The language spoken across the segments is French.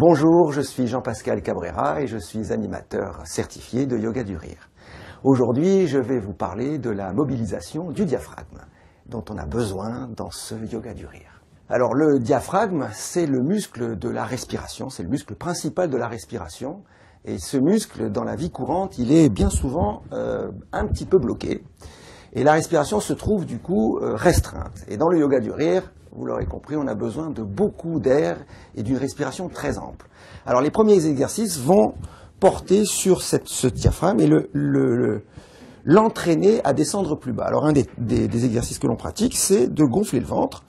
Bonjour, je suis Jean-Pascal Cabrera et je suis animateur certifié de Yoga du Rire. Aujourd'hui, je vais vous parler de la mobilisation du diaphragme, dont on a besoin dans ce Yoga du Rire. Alors le diaphragme, c'est le muscle de la respiration, c'est le muscle principal de la respiration. Et ce muscle, dans la vie courante, il est bien souvent un petit peu bloqué. Et la respiration se trouve du coup restreinte. Et dans le Yoga du Rire, vous l'aurez compris, on a besoin de beaucoup d'air et d'une respiration très ample. Alors les premiers exercices vont porter sur ce diaphragme et l'entraîner à descendre plus bas. Alors un des exercices que l'on pratique, c'est de gonfler le ventre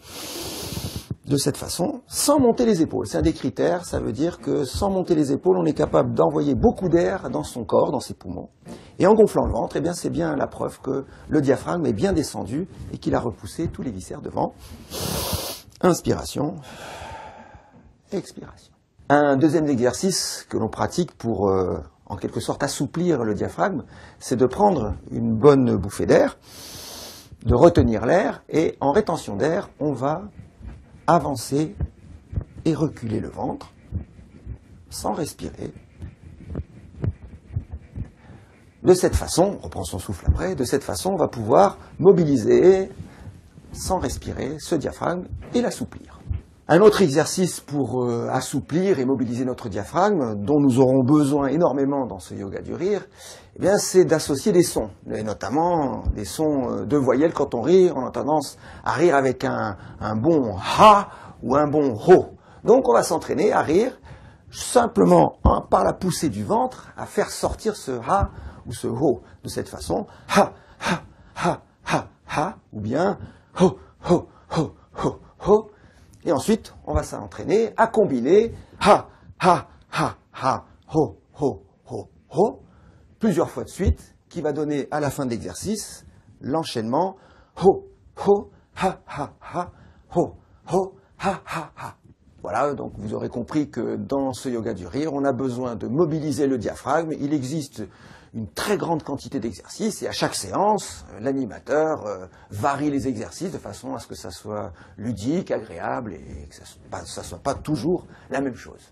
de cette façon, sans monter les épaules. C'est un des critères, ça veut dire que sans monter les épaules, on est capable d'envoyer beaucoup d'air dans son corps, dans ses poumons. Et en gonflant le ventre, eh bien, c'est bien la preuve que le diaphragme est bien descendu et qu'il a repoussé tous les viscères devant. Inspiration, expiration. Un deuxième exercice que l'on pratique pour, en quelque sorte, assouplir le diaphragme, c'est de prendre une bonne bouffée d'air, de retenir l'air, et en rétention d'air, on va avancer et reculer le ventre sans respirer. De cette façon, on reprend son souffle après, de cette façon on va pouvoir mobiliser sans respirer ce diaphragme et l'assouplir. Un autre exercice pour assouplir et mobiliser notre diaphragme, dont nous aurons besoin énormément dans ce Yoga du Rire, eh bien, c'est d'associer des sons, et notamment des sons de voyelles. Quand on rit, on a tendance à rire avec un bon ha ou un bon ho. Donc on va s'entraîner à rire simplement par la poussée du ventre, à faire sortir ce ha ou ce ho. De cette façon, ha, ha, ha, ha, ha, ou bien ho, ho, ho, ho, ho. Et ensuite, on va s'entraîner à combiner ha, ha, ha, ha, ho, ho, ho, ho, plusieurs fois de suite, qui va donner à la fin de l'exercice l'enchaînement ho, ho, ha, ha, ha, ho, ho, ha, ha, ha. Voilà, donc vous aurez compris que dans ce Yoga du Rire, on a besoin de mobiliser le diaphragme. Il existe une très grande quantité d'exercices et à chaque séance, l'animateur varie les exercices de façon à ce que ça soit ludique, agréable et que ça soit pas toujours la même chose.